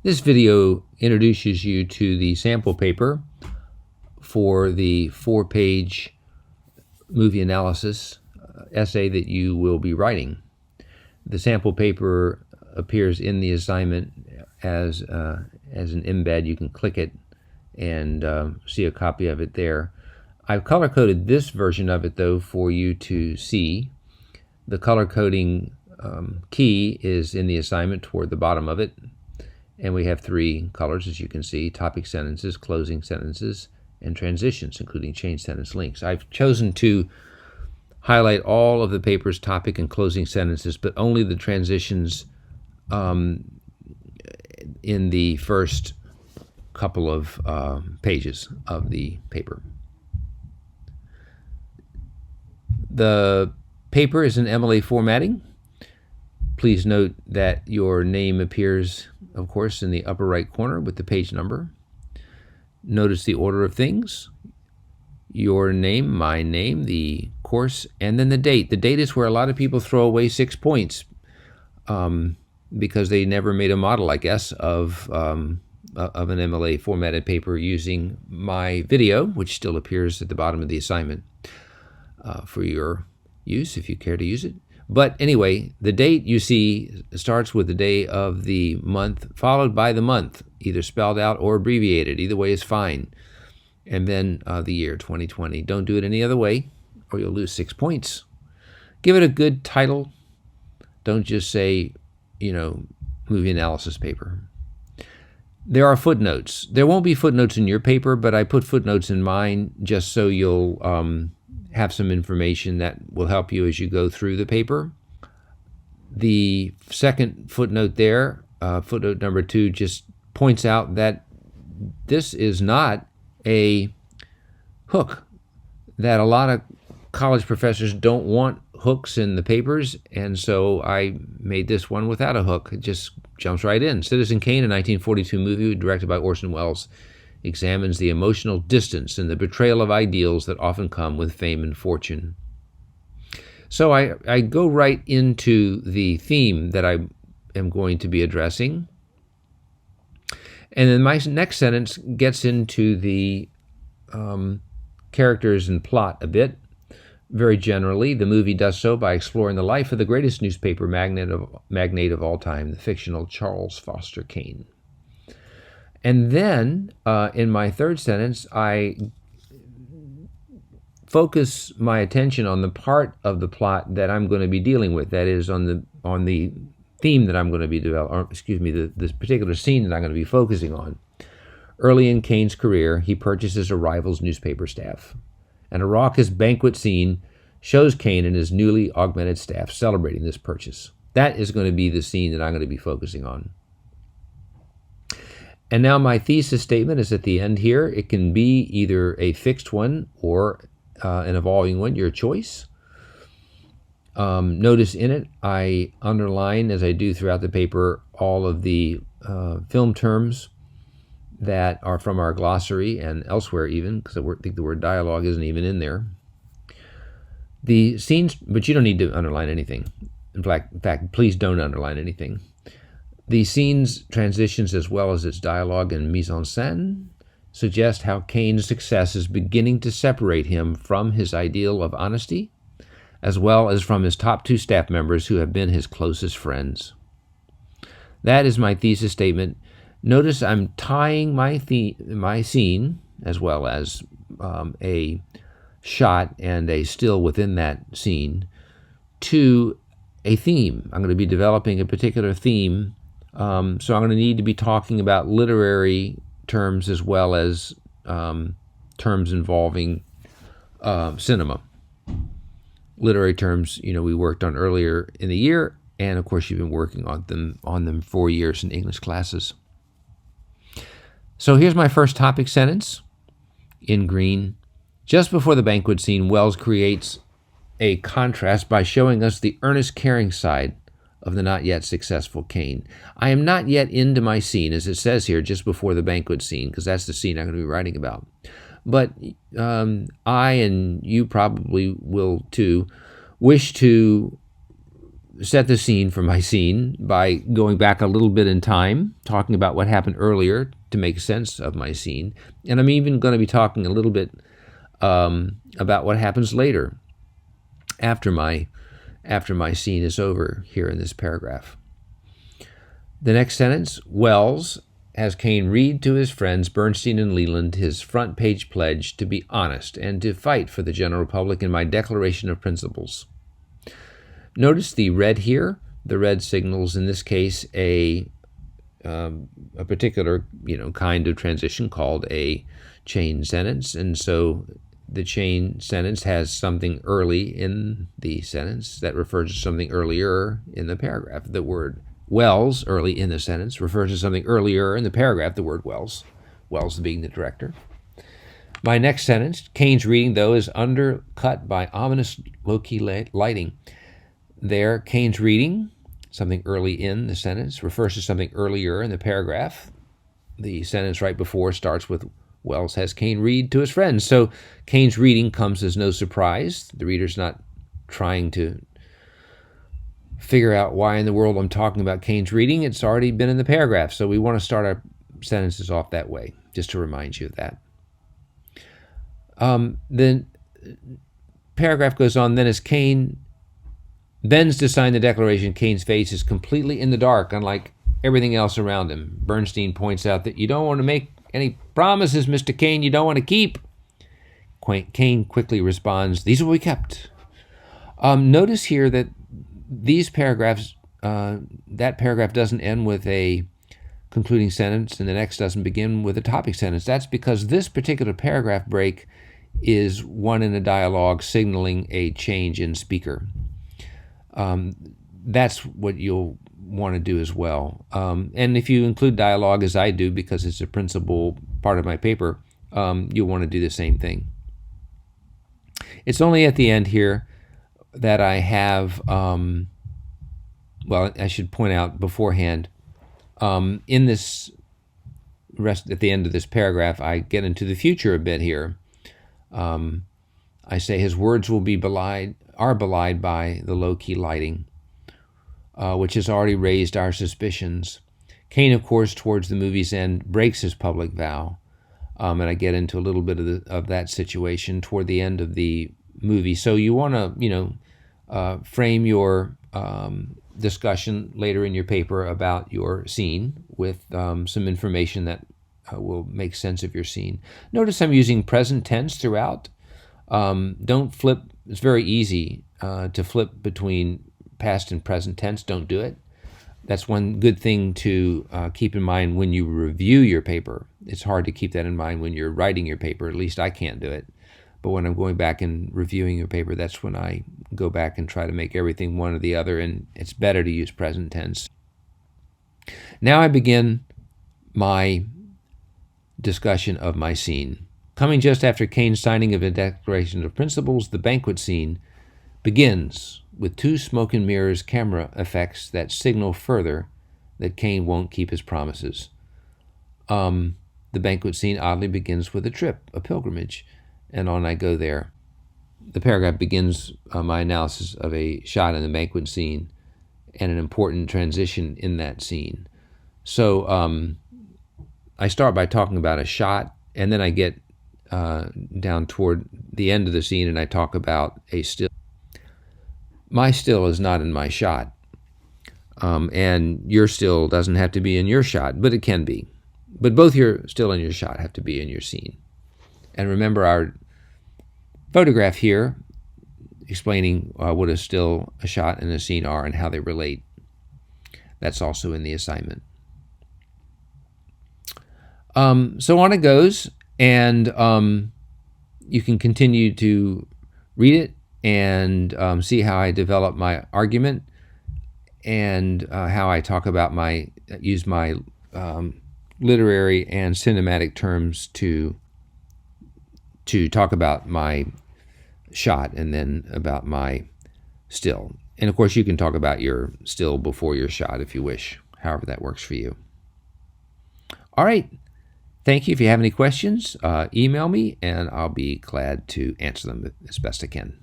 This video introduces you to the sample paper for the 4-page movie analysis essay that you will be writing. The sample paper appears in the assignment as an embed. You can click it and see a copy of it there. I've color-coded this version of it, though, for you to see. The color-coding key is in the assignment toward the bottom of it. And we have 3 colors, as you can see: topic sentences, closing sentences, and transitions, including change sentence links. I've chosen to highlight all of the paper's topic and closing sentences, but only the transitions in the first couple of pages of the paper. The paper is in MLA formatting. Please note that your name appears, of course, in the upper right corner with the page number. Notice the order of things: your name, my name, the course, and then the date. The date is where a lot of people throw away 6 points because they never made a model, I guess, of an MLA formatted paper using my video, which still appears at the bottom of the assignment for your use if you care to use it. But anyway, the date you see starts with the day of the month, followed by the month, either spelled out or abbreviated. Either way is fine. And then the year, 2020. Don't do it any other way, or you'll lose 6 points. Give it a good title. Don't just say, movie analysis paper. There are footnotes. There won't be footnotes in your paper, but I put footnotes in mine just so you'll have some information that will help you as you go through the paper. The second footnote there, footnote number 2, just points out that this is not a hook, that a lot of college professors don't want hooks in the papers, and so I made this one without a hook. It just jumps right in. Citizen Kane, a 1942 movie directed by Orson Welles, examines the emotional distance and the betrayal of ideals that often come with fame and fortune. So I go right into the theme that I am going to be addressing. And then my next sentence gets into the characters and plot a bit. Very generally, the movie does so by exploring the life of the greatest newspaper magnate of all time, the fictional Charles Foster Kane. And then, in my third sentence, I focus my attention on the part of the plot that I'm going to be dealing with. That is, on the theme that I'm going to be this particular scene that I'm going to be focusing on. Early in Kane's career, he purchases a rival's newspaper staff. And a raucous banquet scene shows Kane and his newly augmented staff celebrating this purchase. That is going to be the scene that I'm going to be focusing on. And now my thesis statement is at the end here. It can be either a fixed one or an evolving one, your choice. Notice in it, I underline, as I do throughout the paper, all of the film terms that are from our glossary and elsewhere even, because I think the word dialogue isn't even in there. The scenes, but you don't need to underline anything. In fact, please don't underline anything. The scene's transitions, as well as its dialogue and mise-en-scène, suggest how Kane's success is beginning to separate him from his ideal of honesty, as well as from his top 2 staff members who have been his closest friends. That is my thesis statement. Notice I'm tying my scene, as well as a shot and a still within that scene, to a theme. I'm going to be developing a particular theme. So I'm going to need to be talking about literary terms as well as terms involving cinema. Literary terms, we worked on earlier in the year, and of course you've been working on them 4 years in English classes. So here's my first topic sentence in green. Just before the banquet scene, Welles creates a contrast by showing us the earnest, caring side of the not yet successful Kane. I am not yet into my scene, as it says here, just before the banquet scene, because that's the scene I'm going to be writing about. But I, and you probably will too, wish to set the scene for my scene by going back a little bit in time, talking about what happened earlier to make sense of my scene. And I'm even going to be talking a little bit about what happens later after my scene is over here in this paragraph. The next sentence, Wells has Kane read to his friends Bernstein and Leland his front page pledge to be honest and to fight for the general public in my declaration of principles. Notice the red here. The red signals, in this case, a particular kind of transition called a chain sentence. And so the chain sentence has something early in the sentence that refers to something earlier in the paragraph. The word Wells, early in the sentence, refers to something earlier in the paragraph, the word Wells being the director. My next sentence, Kane's reading, though, is undercut by ominous low-key lighting. There, Kane's reading, something early in the sentence, refers to something earlier in the paragraph. The sentence right before starts with Wells has Kane read to his friends. So Kane's reading comes as no surprise. The reader's not trying to figure out why in the world I'm talking about Kane's reading. It's already been in the paragraph. So we want to start our sentences off that way, just to remind you of that. Then paragraph goes on, then as Kane bends to sign the declaration, Kane's face is completely in the dark, unlike everything else around him. Bernstein points out that you don't want to make any promises, Mr. Kane, you don't want to keep. Kane quickly responds, these will be kept. Notice here that these paragraphs, that paragraph doesn't end with a concluding sentence and the next doesn't begin with a topic sentence. That's because this particular paragraph break is one in a dialogue signaling a change in speaker. That's what you'll want to do as well. And if you include dialogue, as I do, because it's a principal part of my paper, you'll want to do the same thing. It's only at the end here that I have, well, I should point out beforehand, in this rest at the end of this paragraph, I get into the future a bit here. I say his words will be belied by the low-key lighting, which has already raised our suspicions. Kane, of course, towards the movie's end, breaks his public vow, and I get into a little bit of that situation toward the end of the movie. So you want to, frame your discussion later in your paper about your scene with some information that will make sense of your scene. Notice I'm using present tense throughout. Don't flip. It's very easy to flip between past and present tense. Don't do it. That's one good thing to keep in mind when you review your paper. It's hard to keep that in mind when you're writing your paper. At least I can't do it. But when I'm going back and reviewing your paper, that's when I go back and try to make everything one or the other, and it's better to use present tense. Now I begin my discussion of my scene. Coming just after Kane's signing of a Declaration of Principles, the banquet scene begins with two smoke and mirrors camera effects that signal further that Kane won't keep his promises. The banquet scene oddly begins with a trip, a pilgrimage, and on I go there. The paragraph begins my analysis of a shot in the banquet scene and an important transition in that scene. So I start by talking about a shot, and then I get down toward the end of the scene and I talk about a still. My still is not in my shot, and your still doesn't have to be in your shot, but it can be. But both your still and your shot have to be in your scene. And remember our photograph here explaining what a still, a shot, and a scene are and how they relate. That's also in the assignment. So on it goes, and you can continue to read it and see how I develop my argument and how I talk about use my literary and cinematic terms to talk about my shot and then about my still. And of course you can talk about your still before your shot if you wish, however that works for you. All right. Thank you. If you have any questions, email me and I'll be glad to answer them as best I can.